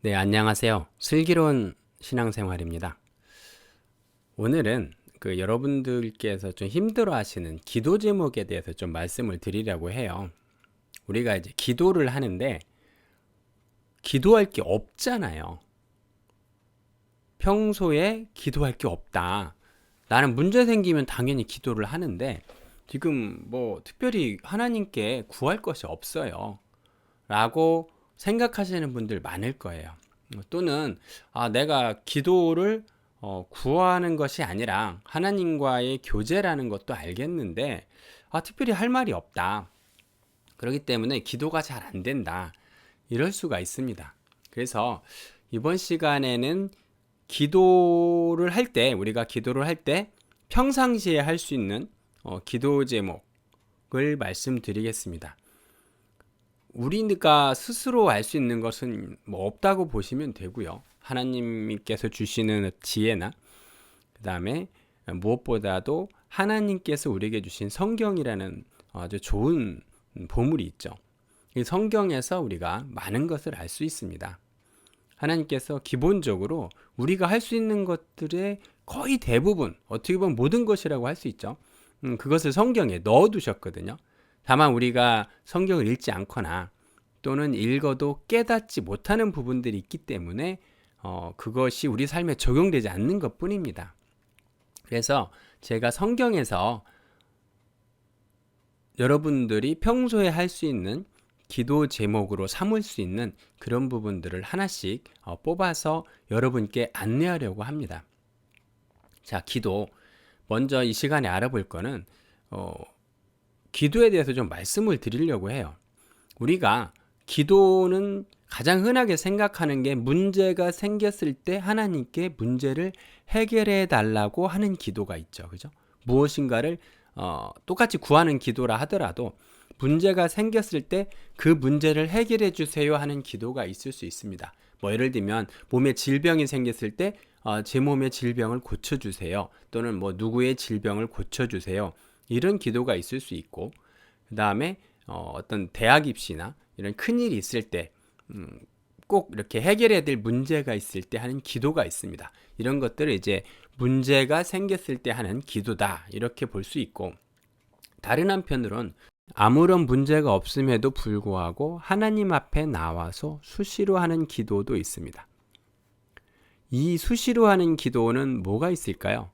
네, 안녕하세요. 슬기로운 신앙생활입니다. 오늘은 여러분들께서 좀 힘들어 하시는 기도 제목에 대해서 좀 말씀을 드리려고 해요. 우리가 이제 기도를 하는데 기도할 게 없잖아요. 평소에 기도할 게 없다. 나는 문제 생기면 당연히 기도를 하는데 지금 뭐 특별히 하나님께 구할 것이 없어요. 라고 생각하시는 분들 많을 거예요. 또는 내가 기도를 구하는 것이 아니라 하나님과의 교제라는 것도 알겠는데 특별히 할 말이 없다. 그렇기 때문에 기도가 잘 안 된다. 이럴 수가 있습니다. 그래서 이번 시간에는 우리가 기도를 할 때 평상시에 할 수 있는 기도 제목을 말씀드리겠습니다. 우리가 스스로 알 수 있는 것은 뭐 없다고 보시면 되고요. 하나님께서 주시는 지혜나 그 다음에 무엇보다도 하나님께서 우리에게 주신 성경이라는 아주 좋은 보물이 있죠. 이 성경에서 우리가 많은 것을 알 수 있습니다. 하나님께서 기본적으로 우리가 할 수 있는 것들의 거의 대부분, 어떻게 보면 모든 것이라고 할 수 있죠. 그것을 성경에 넣어두셨거든요. 다만 우리가 성경을 읽지 않거나 또는 읽어도 깨닫지 못하는 부분들이 있기 때문에 그것이 우리 삶에 적용되지 않는 것뿐입니다. 그래서 제가 성경에서 여러분들이 평소에 할 수 있는 기도 제목으로 삼을 수 있는 그런 부분들을 하나씩 뽑아서 여러분께 안내하려고 합니다. 자, 기도. 먼저 이 시간에 알아볼 거는 기도에 대해서 좀 말씀을 드리려고 해요. 우리가 기도는 가장 흔하게 생각하는 게 문제가 생겼을 때 하나님께 문제를 해결해 달라고 하는 기도가 있죠. 그죠? 무엇인가를 똑같이 구하는 기도라 하더라도 문제가 생겼을 때 그 문제를 해결해 주세요 하는 기도가 있을 수 있습니다. 뭐 예를 들면 몸에 질병이 생겼을 때 제 몸의 질병을 고쳐주세요. 또는 뭐 누구의 질병을 고쳐주세요. 이런 기도가 있을 수 있고, 그 다음에 어떤 대학 입시나 이런 큰일이 있을 때 꼭 이렇게 해결해야 될 문제가 있을 때 하는 기도가 있습니다. 이런 것들을 이제 문제가 생겼을 때 하는 기도다, 이렇게 볼 수 있고, 다른 한편으론 아무런 문제가 없음에도 불구하고 하나님 앞에 나와서 수시로 하는 기도도 있습니다. 이 수시로 하는 기도는 뭐가 있을까요?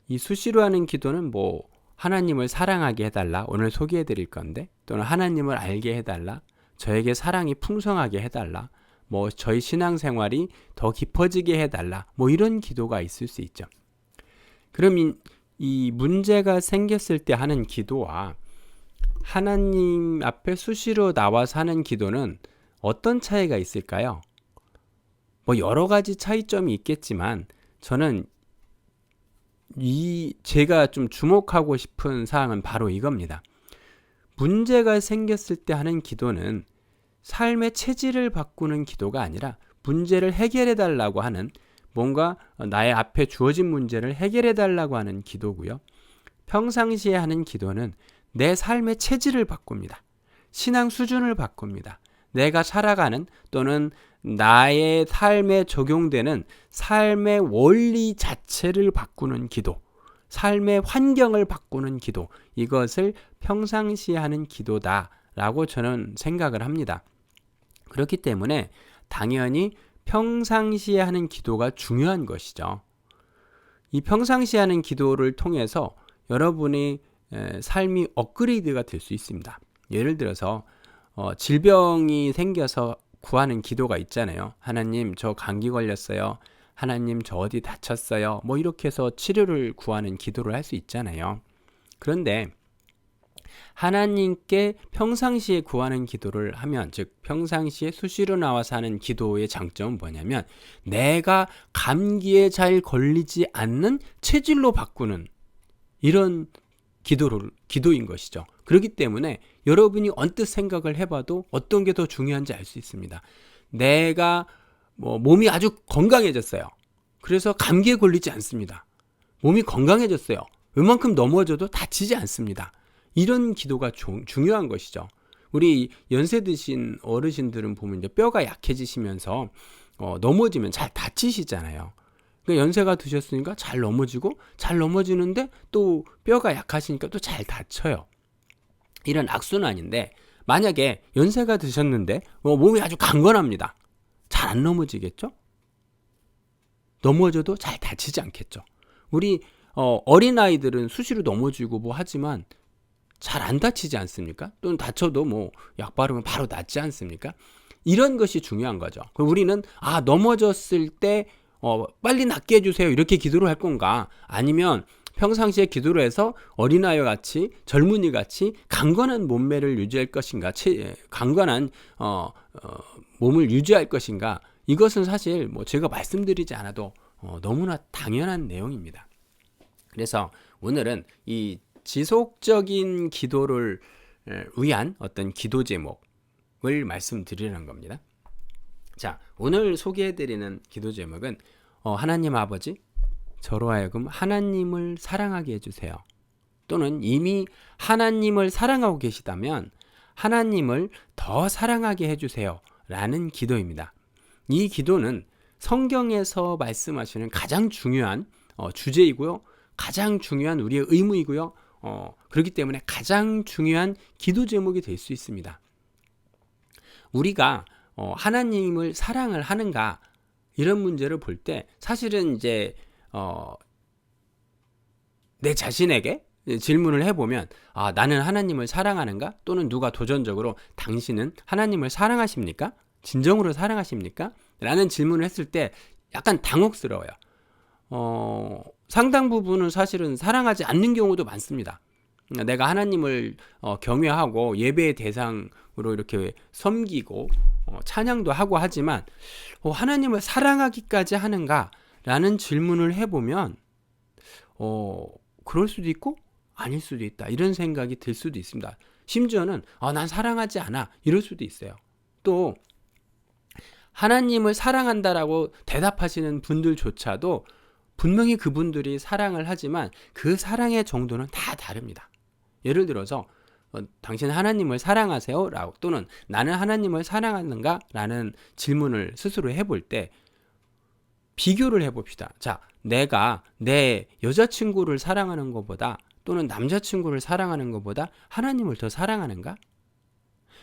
이 수시로 하는 기도는 뭐 하나님을 사랑하게 해달라, 오늘 소개해 드릴 건데, 또는 하나님을 알게 해달라, 저에게 사랑이 풍성하게 해달라, 뭐 저희 신앙생활이 더 깊어지게 해달라, 뭐 이런 기도가 있을 수 있죠. 그럼 이 문제가 생겼을 때 하는 기도와 하나님 앞에 수시로 나와서 하는 기도는 어떤 차이가 있을까요? 뭐 여러 가지 차이점이 있겠지만 저는 제가 좀 주목하고 싶은 사항은 바로 이겁니다. 문제가 생겼을 때 하는 기도는 삶의 체질을 바꾸는 기도가 아니라 문제를 해결해 달라고 하는, 뭔가 나의 앞에 주어진 문제를 해결해 달라고 하는 기도고요. 평상시에 하는 기도는 내 삶의 체질을 바꿉니다. 신앙 수준을 바꿉니다. 내가 살아가는 또는 나의 삶에 적용되는 삶의 원리 자체를 바꾸는 기도, 삶의 환경을 바꾸는 기도, 이것을 평상시에 하는 기도다라고 저는 생각을 합니다. 그렇기 때문에 당연히 평상시에 하는 기도가 중요한 것이죠. 이 평상시에 하는 기도를 통해서 여러분의 삶이 업그레이드가 될 수 있습니다. 예를 들어서 질병이 생겨서 구하는 기도가 있잖아요. 하나님, 저 감기 걸렸어요. 하나님, 저 어디 다쳤어요. 뭐 이렇게 해서 치료를 구하는 기도를 할 수 있잖아요. 그런데 하나님께 평상시에 구하는 기도를 하면, 즉 평상시에 수시로 나와서 하는 기도의 장점은 뭐냐면 내가 감기에 잘 걸리지 않는 체질로 바꾸는 이런 기도인 것이죠. 그렇기 때문에 여러분이 언뜻 생각을 해봐도 어떤 게 더 중요한지 알 수 있습니다. 내가 몸이 아주 건강해졌어요. 그래서 감기에 걸리지 않습니다. 몸이 건강해졌어요. 웬만큼 넘어져도 다치지 않습니다. 이런 기도가 중요한 것이죠. 우리 연세 드신 어르신들은 보면 이제 뼈가 약해지시면서 넘어지면 잘 다치시잖아요. 그러니까 연세가 드셨으니까 잘 넘어지고 잘 넘어지는데 또 뼈가 약하시니까 또 잘 다쳐요. 이런 악순환인데 만약에 연세가 드셨는데 몸이 아주 강건합니다. 잘 안 넘어지겠죠? 넘어져도 잘 다치지 않겠죠. 우리 어린아이들은 수시로 넘어지고 뭐 하지만 잘 안 다치지 않습니까? 또는 다쳐도 뭐 약 바르면 바로 낫지 않습니까? 이런 것이 중요한 거죠. 우리는 넘어졌을 때 빨리 낫게 해주세요 이렇게 기도를 할 건가, 아니면 평상시에 기도를 해서 어린아이와 같이 젊은이 같이 강건한 몸매를 유지할 것인가, 강건한 몸을 유지할 것인가, 이것은 사실 뭐 제가 말씀드리지 않아도 너무나 당연한 내용입니다. 그래서 오늘은 이 지속적인 기도를 위한 어떤 기도 제목을 말씀드리는 겁니다. 자, 오늘 소개해드리는 기도 제목은 하나님 아버지, 저로 하여금 하나님을 사랑하게 해주세요. 또는 이미 하나님을 사랑하고 계시다면 하나님을 더 사랑하게 해주세요 라는 기도입니다. 이 기도는 성경에서 말씀하시는 가장 중요한 주제이고요, 가장 중요한 우리의 의무이고요, 그렇기 때문에 가장 중요한 기도 제목이 될 수 있습니다. 우리가 하나님을 사랑을 하는가, 이런 문제를 볼 때 사실은 이제 내 자신에게 질문을 해보면 나는 하나님을 사랑하는가? 또는 누가 도전적으로 당신은 하나님을 사랑하십니까? 진정으로 사랑하십니까? 라는 질문을 했을 때 약간 당혹스러워요. 상당 부분은 사실은 사랑하지 않는 경우도 많습니다. 내가 하나님을 경외하고 예배의 대상으로 이렇게 섬기고 찬양도 하고 하지만 하나님을 사랑하기까지 하는가? 라는 질문을 해보면 그럴 수도 있고 아닐 수도 있다, 이런 생각이 들 수도 있습니다. 심지어는 난 사랑하지 않아, 이럴 수도 있어요. 또 하나님을 사랑한다라고 대답하시는 분들조차도 분명히 그분들이 사랑을 하지만 그 사랑의 정도는 다 다릅니다. 예를 들어서 당신 하나님을 사랑하세요? 라고, 또는 나는 하나님을 사랑하는가? 라는 질문을 스스로 해볼 때 비교를 해봅시다. 자, 내가 내 여자친구를 사랑하는 것보다, 또는 남자친구를 사랑하는 것보다 하나님을 더 사랑하는가?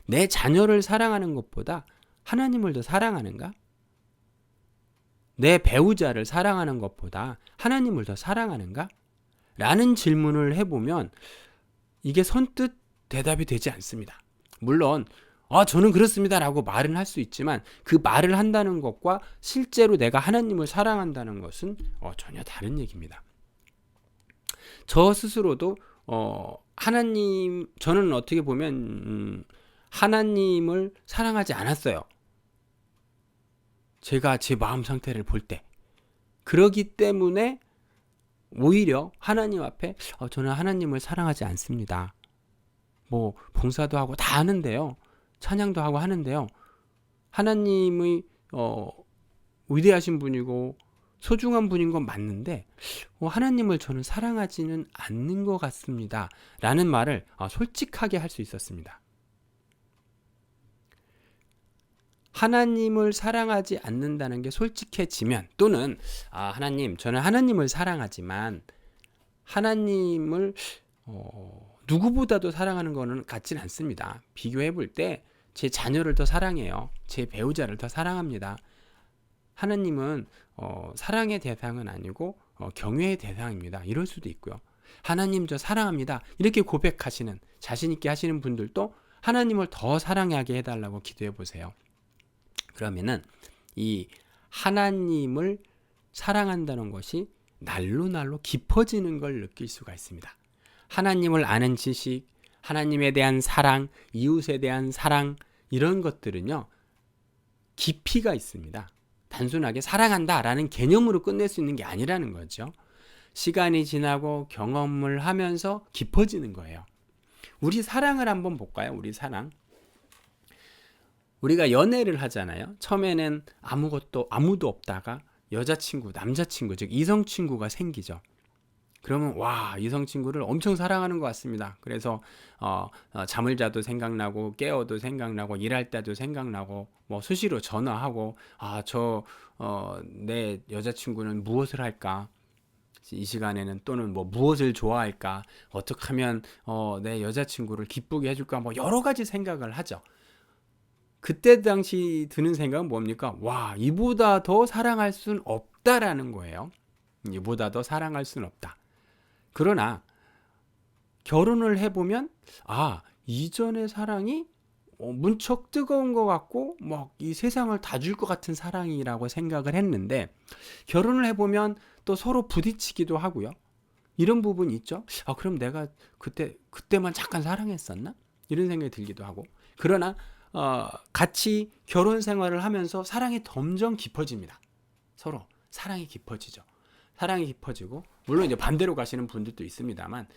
내 자녀를 사랑하는 것보다 하나님을 더 사랑하는가? 내 배우자를 사랑하는 것보다 하나님을 더 사랑하는가? 라는 질문을 해보면 이게 선뜻 대답이 되지 않습니다. 물론 저는 그렇습니다 라고 말은 할 수 있지만 그 말을 한다는 것과 실제로 내가 하나님을 사랑한다는 것은 전혀 다른 얘기입니다. 저 스스로도 저는 어떻게 보면 하나님을 사랑하지 않았어요. 제가 제 마음 상태를 볼 때. 그러기 때문에 오히려 하나님 앞에 저는 하나님을 사랑하지 않습니다. 뭐 봉사도 하고 다 하는데요, 찬양도 하고 하는데요, 하나님의 위대하신 분이고 소중한 분인 건 맞는데 하나님을 저는 사랑하지는 않는 것 같습니다 라는 말을 솔직하게 할 수 있었습니다. 하나님을 사랑하지 않는다는 게 솔직해지면, 또는 하나님, 저는 하나님을 사랑하지만 하나님을 누구보다도 사랑하는 거는 같진 않습니다. 비교해 볼 때 제 자녀를 더 사랑해요. 제 배우자를 더 사랑합니다. 하나님은 사랑의 대상은 아니고 경외의 대상입니다. 이럴 수도 있고요. 하나님 저 사랑합니다, 이렇게 고백하시는, 자신 있게 하시는 분들도 하나님을 더 사랑하게 해달라고 기도해 보세요. 그러면은 이 하나님을 사랑한다는 것이 날로 날로 깊어지는 걸 느낄 수가 있습니다. 하나님을 아는 지식, 하나님에 대한 사랑, 이웃에 대한 사랑, 이런 것들은요 깊이가 있습니다. 단순하게 사랑한다라는 개념으로 끝낼 수 있는 게 아니라는 거죠. 시간이 지나고 경험을 하면서 깊어지는 거예요. 우리 사랑을 한번 볼까요? 우리 사랑. 우리가 연애를 하잖아요. 처음에는 아무도 없다가 여자친구, 남자친구, 즉 이성친구가 생기죠. 그러면 와, 이성 친구를 엄청 사랑하는 것 같습니다. 그래서 잠을 자도 생각나고 깨어도 생각나고 일할 때도 생각나고 뭐 수시로 전화하고 내 여자친구는 무엇을 할까? 이 시간에는 또는 뭐 무엇을 좋아할까? 어떻게 하면 내 여자친구를 기쁘게 해줄까? 뭐 여러 가지 생각을 하죠. 그때 당시 드는 생각은 뭡니까? 와, 이보다 더 사랑할 순 없다라는 거예요. 이보다 더 사랑할 순 없다. 그러나 결혼을 해보면 이전의 사랑이 문척 뜨거운 것 같고 막 이 세상을 다 줄 것 같은 사랑이라고 생각을 했는데 결혼을 해보면 또 서로 부딪히기도 하고요. 이런 부분이 있죠. 그럼 내가 그때만 잠깐 사랑했었나? 이런 생각이 들기도 하고. 그러나 같이 결혼 생활을 하면서 사랑이 점점 깊어집니다. 서로 사랑이 깊어지죠. 사랑이 깊어지고 물론 이제 반대로 가시는 분들도 있습니다만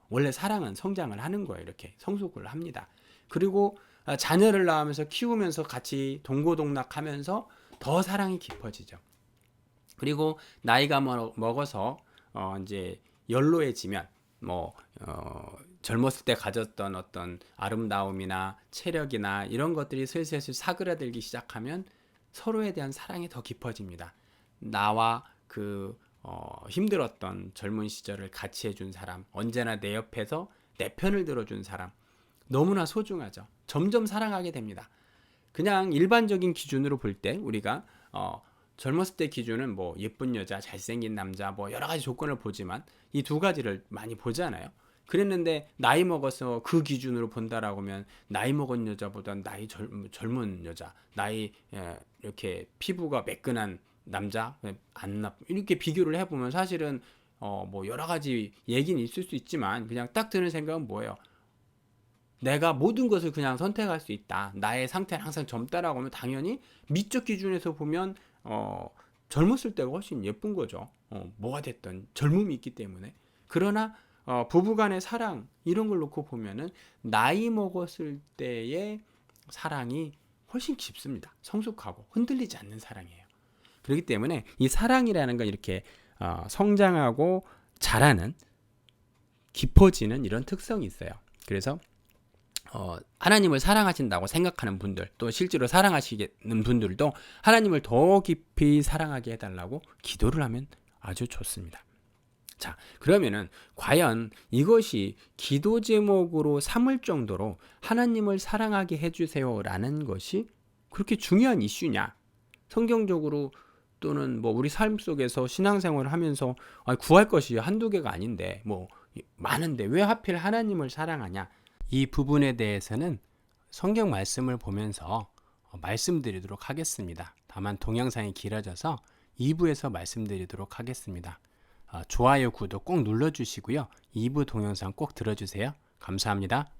원래 사랑은 성장을 하는 거예요. 이렇게 성숙을 합니다. 그리고 자녀를 낳으면서 키우면서 같이 동고동락하면서 더 사랑이 깊어지죠. 그리고 나이가 먹어서 이제 연로해지면 젊었을 때 가졌던 어떤 아름다움이나 체력이나 이런 것들이 슬슬 사그라들기 시작하면 서로에 대한 사랑이 더 깊어집니다. 나와 힘들었던 젊은 시절을 같이 해준 사람, 언제나 내 옆에서 내 편을 들어준 사람, 너무나 소중하죠. 점점 사랑하게 됩니다. 그냥 일반적인 기준으로 볼 때 우리가 젊었을 때 기준은 뭐 예쁜 여자, 잘생긴 남자, 뭐 여러 가지 조건을 보지만 이 두 가지를 많이 보잖아요. 그랬는데 나이 먹어서 그 기준으로 본다라고 하면 나이 먹은 여자보다 나이 젊은 여자, 이렇게 피부가 매끈한 남자, 이렇게 비교를 해보면 사실은 뭐 여러 가지 얘기는 있을 수 있지만 그냥 딱 드는 생각은 뭐예요? 내가 모든 것을 그냥 선택할 수 있다. 나의 상태는 항상 젊다라고 하면 당연히 미적 기준에서 보면 젊었을 때가 훨씬 예쁜 거죠. 뭐가 됐든 젊음이 있기 때문에. 그러나 부부간의 사랑 이런 걸 놓고 보면은 나이 먹었을 때의 사랑이 훨씬 깊습니다. 성숙하고 흔들리지 않는 사랑이에요. 그렇기 때문에 이 사랑이라는 건 이렇게 성장하고 자라는 깊어지는 이런 특성이 있어요. 그래서 하나님을 사랑하신다고 생각하는 분들, 또 실제로 사랑하시는 분들도 하나님을 더 깊이 사랑하게 해달라고 기도를 하면 아주 좋습니다. 자, 그러면은 과연 이것이 기도 제목으로 삼을 정도로 하나님을 사랑하게 해주세요라는 것이 그렇게 중요한 이슈냐? 성경적으로 또는 뭐 우리 삶 속에서 신앙생활을 하면서 구할 것이 한두 개가 아닌데 뭐 많은데 왜 하필 하나님을 사랑하냐? 이 부분에 대해서는 성경 말씀을 보면서 말씀드리도록 하겠습니다. 다만 동영상이 길어져서 2부에서 말씀드리도록 하겠습니다. 좋아요, 구독 꼭 눌러주시고요. 2부 동영상 꼭 들어주세요. 감사합니다.